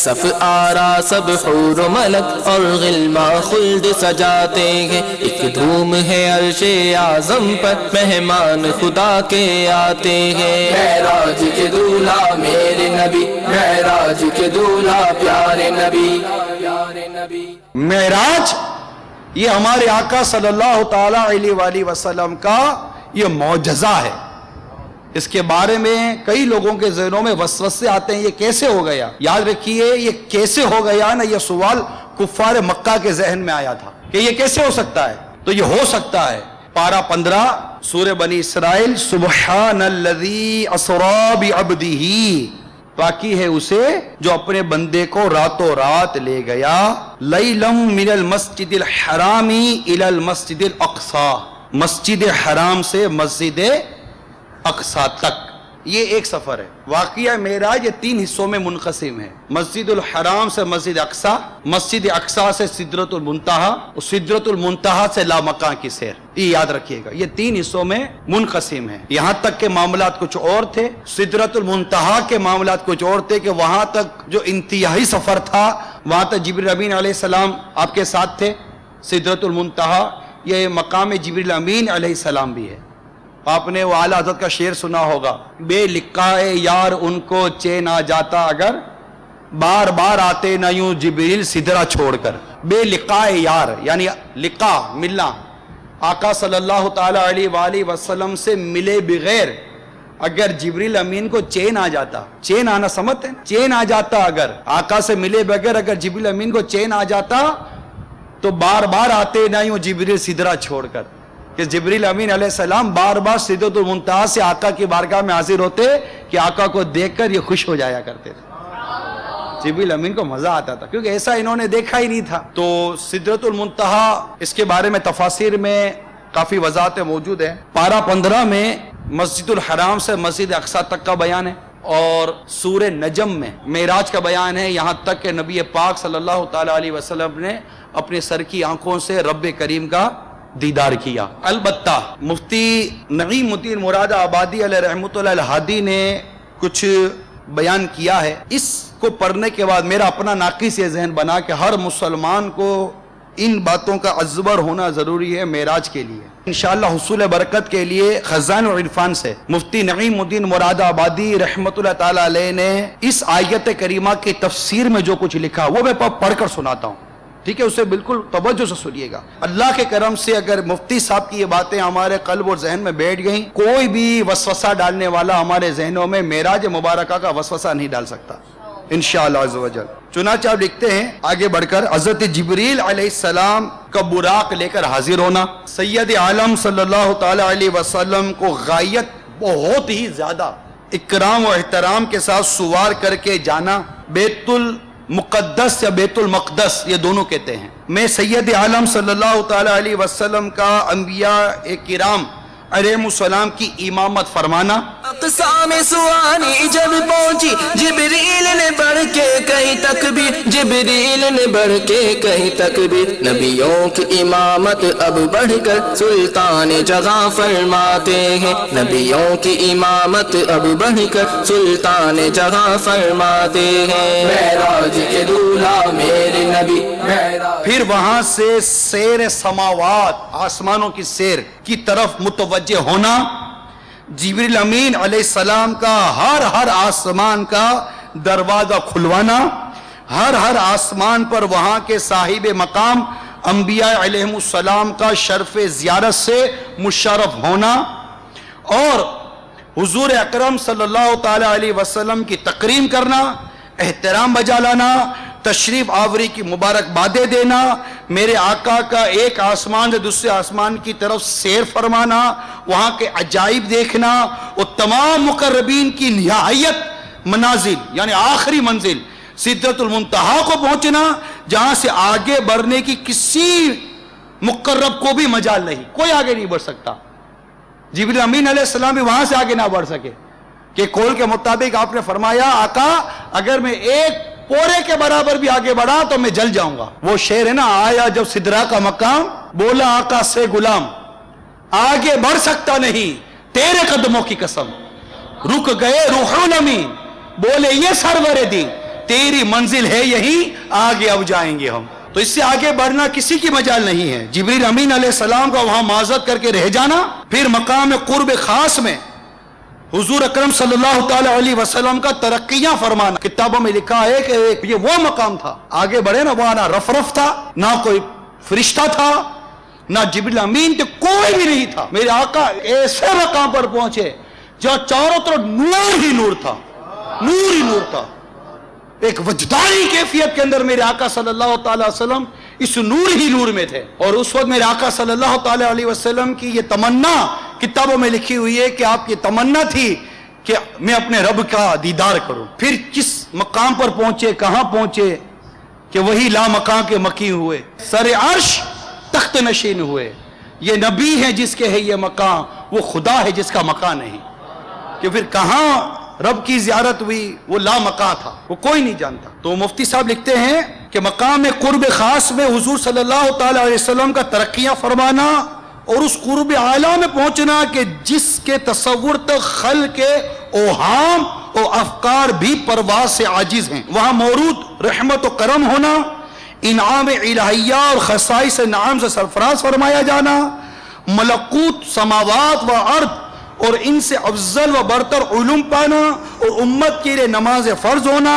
صف آرا سب حور و ملک اور غلما خلد سجاتے ہیں، ایک دھوم ہے عرش اعظم پر مہمان خدا کے آتے ہیں۔ معراج کے دولہا میرے نبی، معراج کے دولہا پیارے نبی۔ معراج یہ ہمارے آقا صلی اللہ تعالیٰ علیہ وآلہ وسلم کا یہ معجزہ ہے۔ اس کے بارے میں کئی لوگوں کے ذہنوں میں وسوسے آتے ہیں، یہ کیسے ہو گیا؟ یاد رکھیے یہ کیسے ہو گیا نا، یہ سوال کفار مکہ کے ذہن میں آیا تھا کہ یہ کیسے ہو سکتا ہے؟ تو یہ ہو سکتا ہے۔ پارہ 15 سورہ بنی اسرائیل، سبحان الذی اسری بعبدہ، باقی ہے اسے جو اپنے بندے کو راتوں رات لے گیا، لیلا من المسجد الحرام الی المسجد الاقصی، مسجد حرام سے مسجد اقصی تک۔ یہ ایک سفر ہے۔ واقعہ معراج یہ 3 حصوں میں منقسم ہے، مسجد الحرام سے مسجد اقصی، مسجد اقصی سے سدرۃ المنتہا، اور سدرۃ المنتہا سے لامکان کی سیر۔ یہ یاد رکھیے گا، یہ 3 حصوں میں منقسم ہے۔ یہاں تک کے معاملات کچھ اور تھے، سدرۃ المنتہا کے معاملات کچھ اور تھے کہ وہاں تک جو انتہائی سفر تھا وہاں تک جبریل امین علیہ السلام آپ کے ساتھ تھے۔ سدرۃ المنتہا یہ مقام جبریل امین علیہ السلام بھی ہے۔ آپ نے وہ اعلیٰ حضرت کا شعر سنا ہوگا، بے لقائے یار ان کو چین آ جاتا اگر بار بار آتے نہ یوں جبریل سدرہ چھوڑ کر۔ بے لقائے یار یعنی لقاء، ملنا، آقا صلی اللہ تعالیٰ علیہ وآلہ وسلم سے ملے بغیر اگر جبریل امین کو چین آ جاتا، چین آنا سمجھتے ہیں، چین آ جاتا اگر آقا سے ملے بغیر اگر جبریل امین کو چین آ جاتا تو بار بار آتے نہ یوں جبریل سدرہ چھوڑ کر، کہ جبریل امین علیہ السلام بار بار سدرۃ المنتہا سے آقا کی بارگاہ میں حاضر ہوتے کہ آقا کو دیکھ کر یہ خوش ہو جایا کرتے تھے۔ جبریل امین کو مزہ آتا تھا کیونکہ ایسا انہوں نے دیکھا ہی نہیں تھا۔ تو سدرۃ المنتہا اس کے بارے میں تفاسیر میں کافی وضاحتیں موجود ہیں۔ پارہ 15 میں مسجد الحرام سے مسجد اقصی تک کا بیان ہے، اور سورہ نجم میں معراج کا بیان ہے، یہاں تک کہ نبی پاک صلی اللہ تعالیٰ علیہ وسلم نے اپنے سر کی آنکھوں سے رب کریم کا دیدار کیا۔ البتہ مفتی نعیم الدین مراد آبادی علیہ رحمۃ اللہ الہادی نے کچھ بیان کیا ہے۔ اس کو پڑھنے کے بعد میرا اپنا ناقص یہ ذہن بنا کہ ہر مسلمان کو ان باتوں کا ازبر ہونا ضروری ہے معراج کے لیے۔ انشاءاللہ حصول برکت کے لیے خزائن العرفان سے مفتی نعیم الدین مراد آبادی رحمۃ اللہ تعالیٰ علیہ نے اس آیت کریمہ کی تفسیر میں جو کچھ لکھا وہ میں پڑھ کر سناتا ہوں، ٹھیک ہے؟ اسے بالکل توجہ سے سنیے گا۔ اللہ کے کرم سے اگر مفتی صاحب کی یہ باتیں ہمارے قلب اور ذہن میں بیٹھ گئیں، کوئی بھی وسوسہ ڈالنے والا ہمارے ذہنوں میں معراج مبارکہ کا وسوسہ نہیں ڈال سکتا انشاءاللہ عز و جل۔ چنانچہ آپ لکھتے ہیں آگے بڑھ کر، حضرت جبریل علیہ السلام کا براق لے کر حاضر ہونا، سید عالم صلی اللہ تعالیٰ علیہ وسلم کو غایت بہت ہی زیادہ اکرام و احترام کے ساتھ سوار کر کے جانا، بیت المقدس یا بیت المقدس یہ دونوں کہتے ہیں میں سید عالم صلی اللہ تعالیٰ علیہ وسلم کا انبیاء کرام علیہ السلام کی امامت فرمانا۔ اقصی میں سوانی جب پہنچی جبریل نے بڑھ کے کہیں تکبیر، جبریل نے بڑھ کے کہیں تکبیر، نبیوں کی امامت اب بڑھ کر سلطان جگہ فرماتے ہیں، نبیوں کی امامت اب بڑھ کر سلطان جگہ فرماتے ہیں۔ معراج کے دولہا میرے نبی، پھر وہاں سے سیر سماوات، آسمانوں کی سیر کی طرف متوجہ ہونا، جبریل امین علیہ السلام کا ہر آسمان کا دروازہ کھلوانا، ہر آسمان پر وہاں کے صاحب مقام انبیاء علیہ السلام کا شرف زیارت سے مشرف ہونا، اور حضور اکرم صلی اللہ تعالیٰ علیہ وسلم کی تکریم کرنا، احترام بجا لانا، تشریف آوری کی مبارکبادیں دینا، میرے آقا کا ایک آسمان سے دوسرے آسمان کی طرف سیر فرمانا، وہاں کے عجائب دیکھنا، اور تمام مقربین کی نہایت منازل یعنی آخری منزل سدرۃ المنتہا کو پہنچنا، جہاں سے آگے بڑھنے کی کسی مقرب کو بھی مجال نہیں، کوئی آگے نہیں بڑھ سکتا۔ جبریل امین علیہ السلام بھی وہاں سے آگے نہ بڑھ سکے کہ قول کے مطابق آپ نے فرمایا آقا اگر میں ایک پورے کے برابر بھی آگے بڑھا تو میں جل جاؤں گا۔ وہ شعر ہے نا، آیا جب سدرہ کا مقام بولا آقا سے غلام آگے بڑھ سکتا نہیں تیرے قدموں کی قسم، رک گئے روح الامین بولے یہ سرور دین تیری منزل ہے یہی، آگے اب جائیں گے ہم. تو اس سے آگے بڑھنا کسی کی مجال نہیں ہے. جبریل امین علیہ السلام کا وہاں معذرت کر کے رہ جانا، پھر مقام قرب خاص میں حضور اکرم صلی اللہ تعالی علیہ وسلم کا ترقیاں فرمانا. کتابوں میں لکھا ہے کہ یہ وہ مقام تھا، آگے بڑھے نا، وہاں نہ رف تھا، نہ کوئی فرشتہ تھا، نہ جبریل امین تھے، کوئی بھی نہیں تھا. میرے آقا ایسے مقام پر پہنچے جہاں چاروں طرف نور ہی نور تھا، نور ہی نور تھا. ایک وجدانی کیفیت کے اندر میرے آقا صلی اللہ تعالی وسلم اس نور ہی نور میں تھے. اور اس وقت میرے آقا صلی اللہ تعالی علیہ وسلم کی یہ تمنا کتابوں میں لکھی ہوئی ہے کہ آپ کی تمنا تھی کہ میں اپنے رب کا دیدار کروں. پھر کس مقام پر پہنچے، کہاں پہنچے کہ وہی لا مکان کے مکی ہوئے، سر عرش تخت نشین ہوئے. یہ نبی ہے جس کے ہے یہ مقام، وہ خدا ہے جس کا مکان نہیں. کہ پھر کہاں رب کی زیارت ہوئی، وہ لا مکان تھا، وہ کوئی نہیں جانتا. تو مفتی صاحب لکھتے ہیں کہ مقام قرب خاص میں حضور صلی اللہ تعالی علیہ وسلم کا ترقیاں فرمانا اور اس قرب اعلیٰ میں پہنچنا کہ جس کے تصور تک خلق کے اوہام اور افکار بھی پرواز سے عاجز ہیں، وہاں موجود رحمت و کرم ہونا، انعام الہیہ اور خصائص نعام سے سرفراز فرمایا جانا، ملکوت سماوات و ارض اور ان سے افضل و برتر علوم پانا، اور امت کے لیے نماز فرض ہونا،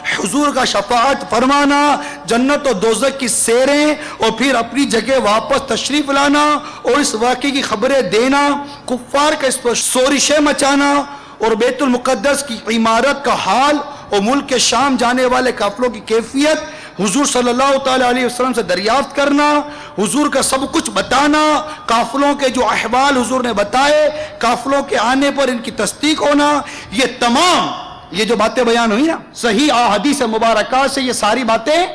حضور کا شفاعت فرمانا، جنت و دوزخ کی سیریں، اور پھر اپنی جگہ واپس تشریف لانا اور اس واقعے کی خبریں دینا، کفار کا اس پر شورشیں مچانا، اور بیت المقدس کی عمارت کا حال اور ملک کے شام جانے والے قافلوں کی کیفیت حضور صلی اللہ تعالی علیہ وسلم سے دریافت کرنا، حضور کا سب کچھ بتانا، قافلوں کے جو احوال حضور نے بتائے، قافلوں کے آنے پر ان کی تصدیق ہونا. یہ تمام یہ جو باتیں بیان ہوئی نا صحیح احادیث مبارکہ سے یہ ساری باتیں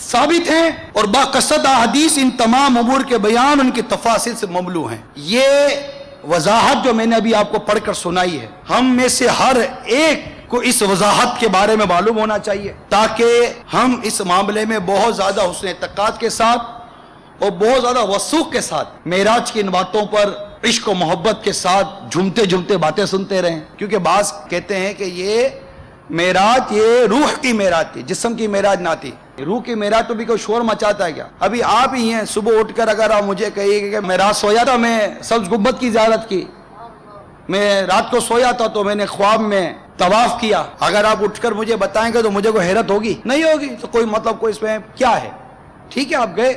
ثابت ہیں، اور باقصد احادیث ان تمام امور کے بیان ان کی تفاصیل سے مملو ہیں. یہ وضاحت جو میں نے ابھی آپ کو پڑھ کر سنائی ہے، ہم میں سے ہر ایک کو اس وضاحت کے بارے میں معلوم ہونا چاہیے تاکہ ہم اس معاملے میں بہت زیادہ حسن اعتقاد کے ساتھ اور بہت زیادہ وثوق کے ساتھ معراج کی ان باتوں پر عشق و محبت کے ساتھ جھومتے جھومتے باتیں سنتے رہیں. کیونکہ بعض کہتے ہیں کہ یہ معراج یہ روح کی معراج تھی، جسم کی معراج نہ تھی. روح کی معراج تو بھی کوئی شور مچاتا ہے کیا؟ ابھی آپ ہی ہیں، صبح اٹھ کر اگر آپ مجھے کہیے کہ میں رات سویا تھا، میں سبز گنبد کی زیارت کی، میں رات کو سویا تھا تو میں نے خواب میں طواف کیا، اگر آپ اٹھ کر مجھے بتائیں گے تو مجھے کوئی حیرت ہوگی؟ نہیں ہوگی. تو کوئی مطلب کوئی اس میں کیا ہے؟ ٹھیک ہے آپ گئے.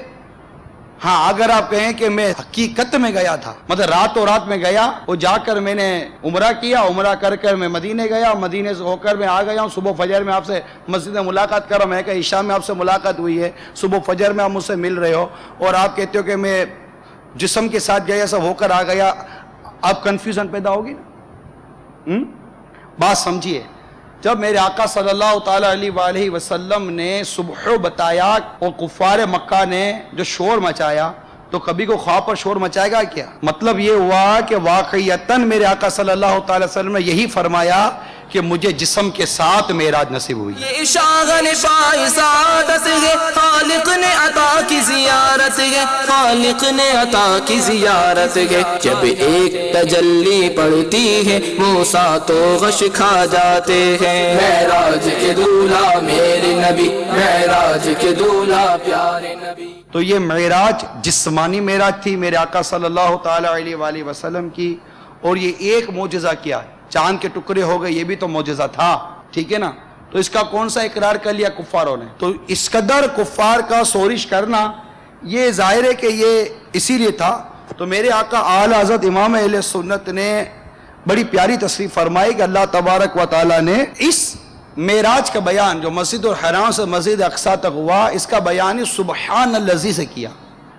ہاں اگر آپ کہیں کہ میں حقیقت میں گیا تھا، مطلب رات میں گیا، وہ جا کر میں نے عمرہ کیا، عمرہ کر کر میں مدینے گیا، مدینے سے ہو کر میں آ گیا ہوں، صبح فجر میں آپ سے مسجد میں ملاقات کر رہا ہوں، میں کہ عشاء میں آپ سے ملاقات ہوئی ہے، صبح فجر میں آپ مجھ سے مل رہے ہو، اور آپ کہتے ہو کہ میں جسم کے ساتھ گیا، سب ہو کر آ گیا. آپ کنفیوژن پیدا ہوگی نا. بات سمجھیے، جب میرے آقا صلی اللہ تعالی علیہ وآلہ وسلم نے صبح بتایا اور کفار مکہ نے جو شور مچایا، تو کبھی کو خواب پر شور مچائے گا کیا؟ مطلب یہ ہوا کہ واقعیتاً میرے آقا صلی اللہ تعالی وسلم نے یہی فرمایا کہ مجھے جسم کے ساتھ معراج نصیب ہوئی. یہ شاغل پائے سعادت ہے، خالق نے عطا کی زیارت ہے، خالق نے عطا کی زیارت ہے. جب ایک تجلی پڑتی ہے موسیٰ تو غش کھا جاتے ہیں. معراج کے دولہا میرے نبی، معراج کے دولہا پیارے نبی. تو یہ معراج جسمانی معراج تھی میرے آقا صلی اللہ تعالی علیہ وآلہ وسلم کی. اور یہ ایک معجزہ کیا ہے، چاند کے ٹکڑے ہو گئے، یہ بھی تو معجزہ تھا، ٹھیک ہے نا. تو اس کا کون سا اقرار کر لیا کفاروں نے؟ تو اس قدر کفار کا شورش کرنا یہ ظاہر ہے کہ یہ اسی لیے تھا. تو میرے آقا اعلی حضرت امام اہل سنت نے بڑی پیاری تصریح فرمائی کہ اللہ تبارک و تعالی نے اس معراج کا بیان جو مسجد الحرام سے مسجد اقصی تک ہوا، اس کا بیان سبحان الذی سے کیا.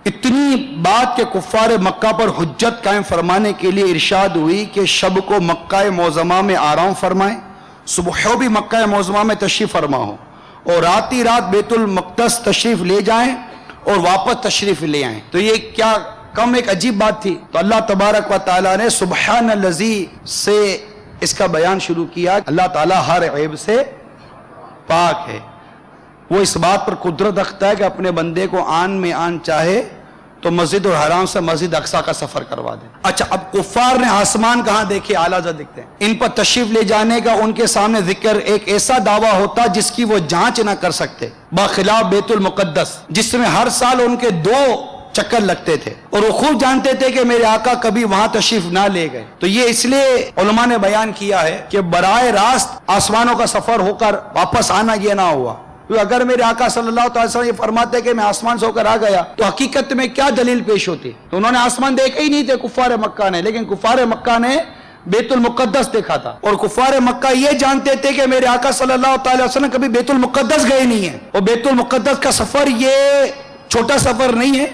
اتنی بات کے کفار مکہ پر حجت قائم فرمانے کے لیے ارشاد ہوئی کہ شب کو مکہ معظمہ میں آرام فرمائیں، صبح بھی مکہ معظمہ میں تشریف فرما ہو، اور راتی رات بیت المقدس تشریف لے جائیں اور واپس تشریف لے آئیں. تو یہ کیا کم ایک عجیب بات تھی. تو اللہ تبارک و تعالیٰ نے سبحان الذی سے اس کا بیان شروع کیا. اللہ تعالیٰ ہر عیب سے پاک ہے، وہ اس بات پر قدرت رکھتا ہے کہ اپنے بندے کو آن میں آن چاہے تو مسجد الحرام سے مسجد اقصی کا سفر کروا دیں۔ اچھا، اب کفار نے آسمان کہاں دیکھے؟ اعلیٰ حضرت دکھتے ہیں۔ ان پر تشریف لے جانے کا ان کے سامنے ذکر ایک ایسا دعویٰ ہوتا جس کی وہ جانچ نہ کر سکتے، بخلاف بیت المقدس جس میں ہر سال ان کے 2 چکر لگتے تھے، اور وہ خوب جانتے تھے کہ میرے آقا کبھی وہاں تشریف نہ لے گئے۔ تو یہ اس لیے علماء نے بیان کیا ہے کہ براہ راست آسمانوں کا سفر ہو کر واپس آنا یہ نہ ہوا، تو اگر میرے آقا صلی اللہ علیہ وسلم یہ فرماتے کہ میں آسمان سے ہو کر آ گیا تو حقیقت میں کیا دلیل پیش ہوتی؟ تو انہوں نے آسمان دیکھے ہی نہیں تھے کفار مکہ نے، لیکن کفار مکہ نے بیت المقدس دیکھا تھا، اور کفار مکہ یہ جانتے تھے کہ میرے آقا صلی اللہ علیہ وسلم کبھی بیت المقدس گئے نہیں ہیں، اور بیت المقدس کا سفر یہ چھوٹا سفر نہیں ہے،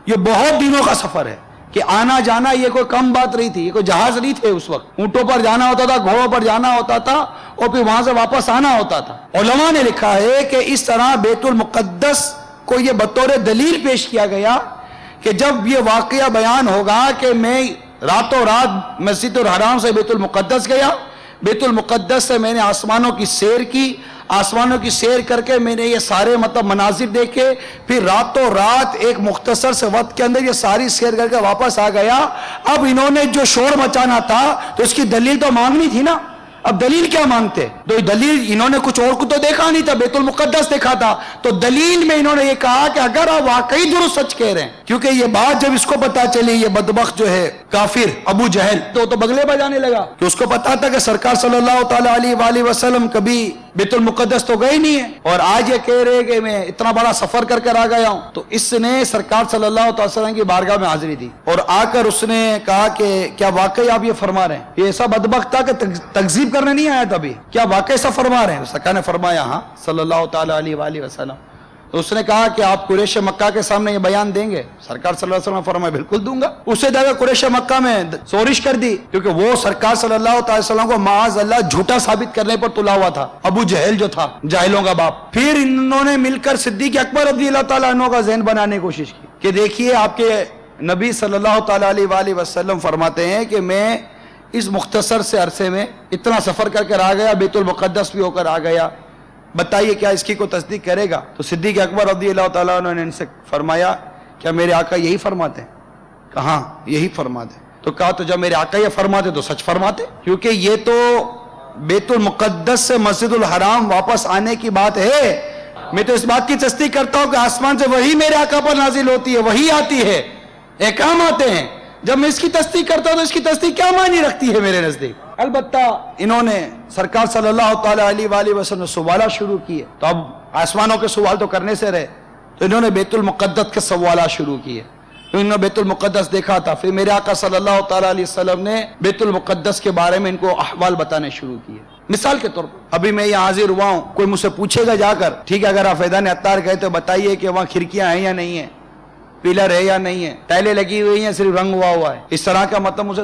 یہ بہت دنوں کا سفر ہے، کہ آنا جانا یہ کوئی کم بات نہیں تھی، یہ کوئی جہاز نہیں تھے اس وقت، اونٹوں پر جانا ہوتا تھا، گھوڑوں پر جانا ہوتا تھا، اور پھر وہاں سے واپس آنا ہوتا تھا۔ علماء نے لکھا ہے کہ اس طرح بیت المقدس کو یہ بطور دلیل پیش کیا گیا کہ جب یہ واقعہ بیان ہوگا کہ میں راتوں رات مسجد الحرام سے بیت المقدس گیا، بیت المقدس سے میں نے آسمانوں کی سیر کی، آسمانوں کی سیر کر کے میں نے یہ سارے مناظر دیکھے، پھر راتوں رات ایک مختصر سے وقت کے اندر یہ ساری سیر کر کے واپس آ گیا۔ اب انہوں نے جو شور مچانا تھا تو اس کی دلیل تو مانگنی تھی نا، اب دلیل کیا مانگتے؟ تو دلیل انہوں نے کچھ اور کو تو دیکھا نہیں تھا، بیت المقدس دیکھا تھا، تو دلیل میں انہوں نے یہ کہا کہ اگر آپ واقعی درست سچ کہہ رہے ہیں، کیونکہ یہ بات جب اس کو پتا چلی، یہ بدبخت جو ہے کافر ابو جہل تو بگلے بجانے لگا، کہ اس کو پتا تھا کہ سرکار صلی اللہ تعالی علیہ وآلہ وسلم کبھی بیت المقدس تو گئے نہیں ہے، اور آج یہ کہہ رہے کہ میں اتنا بڑا سفر کر کر آ گیا ہوں۔ تو اس نے سرکار صلی اللہ علیہ وسلم کی بارگاہ میں حاضری دی، اور آ کر اس نے کہا کہ کیا واقعی آپ یہ فرما رہے ہیں؟ یہ ایسا بدبخت تھا کہ تکذیب کرنے نہیں آیا تھا، کیا واقعی ایسا فرما رہے ہیں؟ سرکار نے فرمایا ہاں صلی اللہ تعالی علیہ وآلہ وسلم۔ تو اس نے کہا کہ آپ قریش مکہ کے سامنے یہ بیان دیں گے؟ سرکار صلی اللہ علیہ وسلم نے فرمایا بالکل دوں گا۔ اس سے زیادہ قریش مکہ میں سورش کر دی، کیونکہ وہ سرکار صلی اللہ علیہ وسلم کو معاذ اللہ جھوٹا ثابت کرنے پر تلا ہوا تھا، ابو جہل جو تھا، جاہلوں کا باپ۔ پھر انہوں نے مل کر صدیق اکبر رضی اللہ تعالیٰ عنہ کا ذہن بنانے کی کوشش کی کہ دیکھیے آپ کے نبی صلی اللہ تعالیٰ علیہ وآلہ وسلم فرماتے ہیں کہ میں اس مختصر سے عرصے میں اتنا سفر کر کر آ گیا، بیت المقدس بھی ہو کر آ گیا، بتائیے کیا اس کی کوئی تصدیق کرے گا؟ تو صدیق اکبر رضی اللہ تعالیٰ عنہ نے ان سے فرمایا کیا میرے آقا یہی فرماتے ہیں؟ کہاں یہی فرماتے ہیں۔ تو کہا تو جب میرے آقا یہ فرماتے تو سچ فرماتے، کیونکہ یہ تو بیت المقدس سے مسجد الحرام واپس آنے کی بات ہے۔ میں تو اس بات کی تصدیق کرتا ہوں کہ آسمان سے وہی میرے آقا پر نازل ہوتی ہے، وہی آتی ہے، احکام آتے ہیں۔ جب میں اس کی تصدیق کرتا ہوں تو اس کی تصدیق کیا معنی رکھتی ہے میرے نزدیک؟ البتہ انہوں نے سرکار صلی اللہ تعالیٰ علیہ وآلہ وسلم سوالات شروع کیے، تو اب آسمانوں کے سوال تو کرنے سے رہے، تو انہوں نے بیت المقدس کے سوالات شروع کیے۔ تو انہوں نے بیت المقدس دیکھا تھا، پھر میرے آقا صلی اللہ تعالیٰ علیہ وسلم نے بیت المقدس کے بارے میں ان کو احوال بتانے شروع کیے۔ مثال کے طور پر ابھی میں یہاں حاضر ہوا ہوں، کوئی مجھ سے پوچھے گا جا کر ٹھیک ہے اگر آپ فیضان عطار گئے تو بتائیے کہ وہاں کھڑکیاں ہیں یا نہیں ہیں، پیلر ہے یا نہیں ہے، ٹائلیں لگی ہوئی ہیں صرف رنگ ہوا ہے، اس طرح کا مطلب مجھے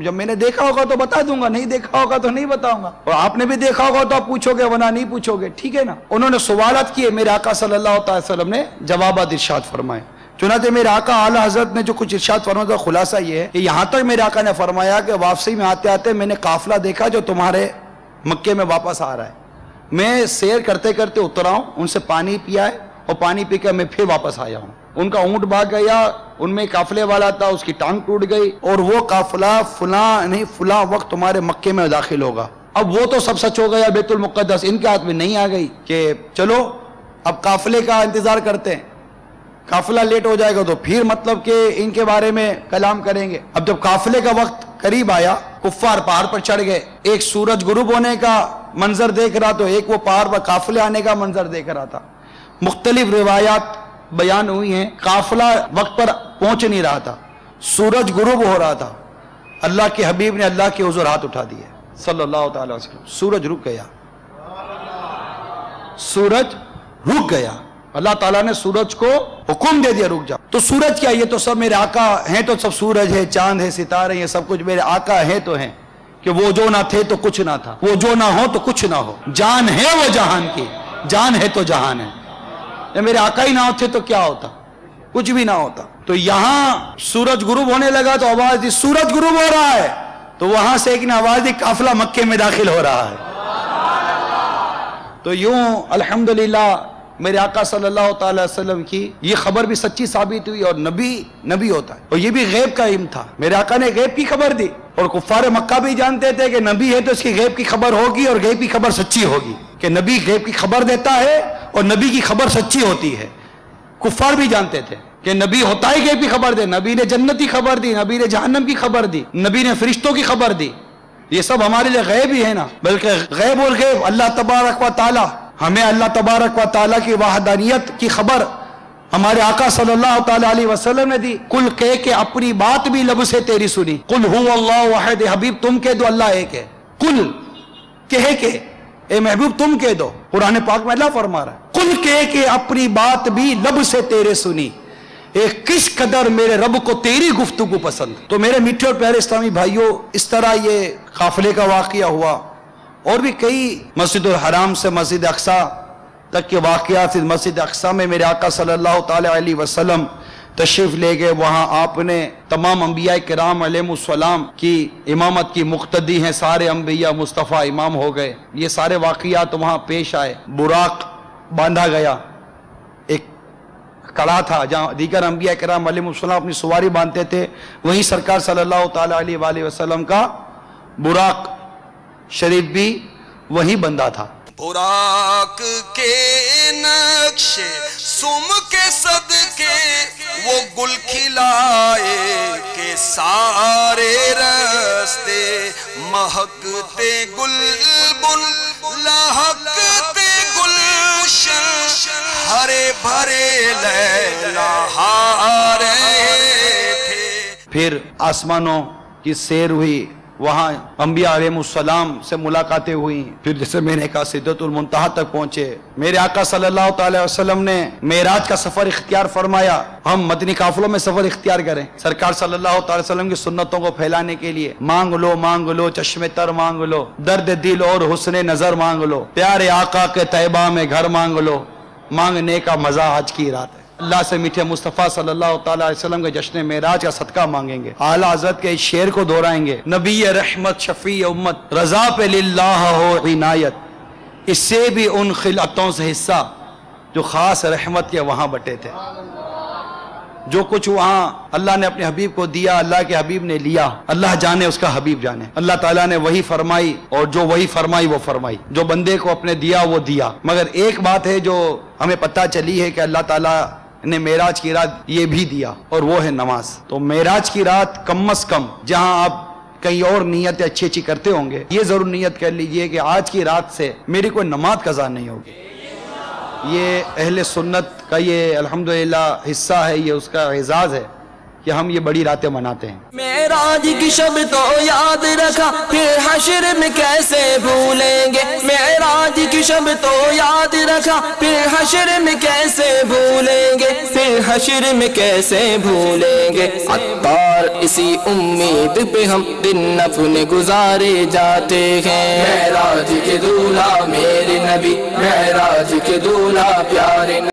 جب میں نے دیکھا ہوگا تو بتا دوں گا، نہیں دیکھا ہوگا تو نہیں بتاؤں گا، اور آپ نے بھی دیکھا ہوگا تو آپ پوچھو گے ورنہ نہیں پوچھو گے، ٹھیک ہے نا۔ انہوں نے سوالات کیے، میرے آقا صلی اللہ علیہ وسلم نے جوابات ارشاد فرمائے۔ چنانچہ میرے آقا اعلی حضرت نے جو کچھ ارشاد فرمایا تو خلاصہ یہ ہے کہ یہاں تک میرے آقا نے فرمایا کہ واپسی میں آتے آتے میں نے قافلہ دیکھا جو تمہارے مکے میں واپس آ رہا ہے، میں سیر کرتے کرتے اترا ہوں، ان سے پانی پیا ہے اور پانی پی کر میں پھر واپس آیا ہوں، ان کا اونٹ بھاگ گیا، ان میں قافلے والا تھا اس کی ٹانگ ٹوٹ گئی، اور وہ قافلہ فلاں وقت تمہارے مکے میں داخل ہوگا۔ اب وہ تو سب سچ ہو گیا، بیت المقدس ان کے ہاتھ میں نہیں آ گئی کہ چلو اب قافلے کا انتظار کرتے ہیں، قافلہ لیٹ ہو جائے گا تو پھر مطلب کہ ان کے بارے میں کلام کریں گے۔ اب جب قافلے کا وقت قریب آیا، کفار پہاڑ پر چڑھ گئے، ایک سورج غروب ہونے کا منظر دیکھ رہا تو ایک وہ پہاڑ پر قافلے آنے کا منظر دیکھ رہا تھا۔ مختلف روایات بیان ہوئی ہیں، قافلہ وقت پر پہنچ نہیں رہا تھا، سورج غروب ہو رہا تھا، اللہ کے حبیب نے اللہ کے حضور ہاتھ اٹھا دیے صلی اللہ تعالی وسلم، سورج رک گیا، سورج رک گیا، اللہ تعالیٰ نے سورج کو حکم دے دیا رک جا۔ تو سورج کیا، یہ تو سب میرے آقا ہیں، تو سب سورج ہے، چاند ہے، ستارے، یہ سب کچھ میرے آقا ہیں تو ہیں، کہ وہ جو نہ تھے تو کچھ نہ تھا، وہ جو نہ ہو تو کچھ نہ ہو، جان ہے وہ جہان کی، جان ہے تو جہان ہے۔ جب میرے آقا ہی نہ ہوتے تو کیا ہوتا؟ کچھ بھی نہ ہوتا۔ تو یہاں سورج غروب ہونے لگا تو آواز دی سورج غروب ہو رہا ہے، تو وہاں سے ایک نے آواز دی قافلہ مکے میں داخل ہو رہا ہے۔ تو یوں الحمدللہ میرے آقا صلی اللہ تعالی وسلم کی یہ خبر بھی سچی ثابت ہوئی، اور نبی ہوتا ہے، اور یہ بھی غیب کا علم تھا۔ میرے آقا نے غیب کی خبر دی، اور کفار مکہ بھی جانتے تھے کہ نبی ہے تو اس کی غیب کی خبر ہوگی، اور غیب کی خبر سچی ہوگی، کہ نبی غیب کی خبر دیتا ہے اور نبی کی خبر سچی ہوتی ہے۔ کفار بھی جانتے تھے کہ نبی ہوتا ہے غیب کی خبر دے، نبی نے جنت کی خبر دی، نبی نے جہنم کی خبر دی، نبی نے فرشتوں کی خبر دی۔ یہ سب ہمارے لیے غیب ہی ہے نا، بلکہ غیب الغیب اللہ تبارک و تعالی، ہمیں اللہ تبارک و تعالی کی وحدانیت کی خبر ہمارے آقا صلی اللہ تعالی علیہ وسلم نے دی۔ کل کہہ کے اپنی بات بھی لب سے تیری سنی، قل هو اللہ احد، حبیب تم کہہ دو اللہ ایک ہے، کل کہہ کے اے محبوب تم کہہ دو۔ قرآن پاک میں اللہ فرما رہا ہے کل کہہ کے اپنی بات بھی لب سے تیرے سنی، کس قدر میرے رب کو تیری گفتگو پسند۔ تو میرے میٹھے اور پیارے اسلامی بھائیوں، اس طرح یہ قافلے کا واقعہ ہوا، اور بھی کئی مسجد الحرام سے مسجد اقصی تک کے واقعات۔ مسجد اقصی میں میرے آقا صلی اللہ تعالی علیہ وسلم تشریف لے گئے، وہاں آپ نے تمام انبیاء کرام علیہ السلام کی امامت کی مقتدی ہیں، سارے انبیاء مصطفیٰ امام ہو گئے۔ یہ سارے واقعات وہاں پیش آئے۔ براق باندھا گیا، ایک کڑا تھا جہاں دیگر انبیاء کرام علیہ السلام اپنی سواری باندھتے تھے، وہیں سرکار صلی اللہ تعالی علیہ وآلہ وسلم کا براق شریف بھی وہیں بندھا تھا۔ براق کے نقشے سم کے صدقے وہ گل کھلائے کہ سارے رستے مہکتے گل بن لہکتے گلشن ہرے بھرے لہلہارے تھے۔ پھر آسمانوں کی سیر ہوئی، وہاں انبیاء علیہ السلام سے ملاقاتیں ہوئیں، پھر جیسے میں نے کہا سدرۃ المنتہا تک پہنچے۔ میرے آقا صلی اللہ تعالی وسلم نے معراج کا سفر اختیار فرمایا، ہم مدنی قافلوں میں سفر اختیار کریں۔ سرکار صلی اللہ تعالی وسلم کی سنتوں کو پھیلانے کے لیے مانگ لو چشم تر مانگ لو، درد دل اور حسن نظر مانگ لو، پیارے آقا کے طیبہ میں گھر مانگ لو، مانگنے کا مزہ آج کی رات ہے۔ اللہ سے میٹھے مصطفیٰ صلی اللہ تعالی علیہ وسلم کے جشن معراج کا صدقہ مانگیں گے، اعلیٰ حضرت کے اس شعر کو دہرائیں گے، نبی رحمت شفیع امت رضا پہ للہ ہو عنایت، اس سے بھی ان خلعتوں سے حصہ جو خاص رحمت کے وہاں بٹے تھے۔ جو کچھ وہاں اللہ نے اپنے حبیب کو دیا، اللہ کے حبیب نے لیا، اللہ جانے اس کا حبیب جانے۔ اللہ تعالیٰ نے وہی فرمائی، اور جو وہی فرمائی وہ فرمائی، جو بندے کو اپنے دیا وہ دیا۔ مگر ایک بات ہے جو ہمیں پتہ چلی ہے کہ اللہ تعالیٰ نے معراج کی رات یہ بھی دیا، اور وہ ہے نماز۔ تو معراج کی رات کم از کم جہاں آپ کئی اور نیتیں اچھی اچھی کرتے ہوں گے، یہ ضرور نیت کر لیجئے کہ آج کی رات سے میری کوئی نماز قضا نہیں ہوگی۔ یہ اہل سنت کا یہ الحمدللہ حصہ ہے، یہ اس کا اعزاز ہے کہ ہم یہ بڑی راتیں مناتے ہیں۔ معراج کی شب تو یاد رکھا، پھر حشر میں کیسے بھولیں گے، معراج کی شب تو یاد رکھا، پھر حشر میں کیسے بھولیں گے، پھر حشر میں کیسے بھولیں گے۔ عطار اسی امید پہ ہم دن اپنے گزارے جاتے ہیں، معراج کے دولہا میرے نبی، معراج کے دولہا پیارے نبی۔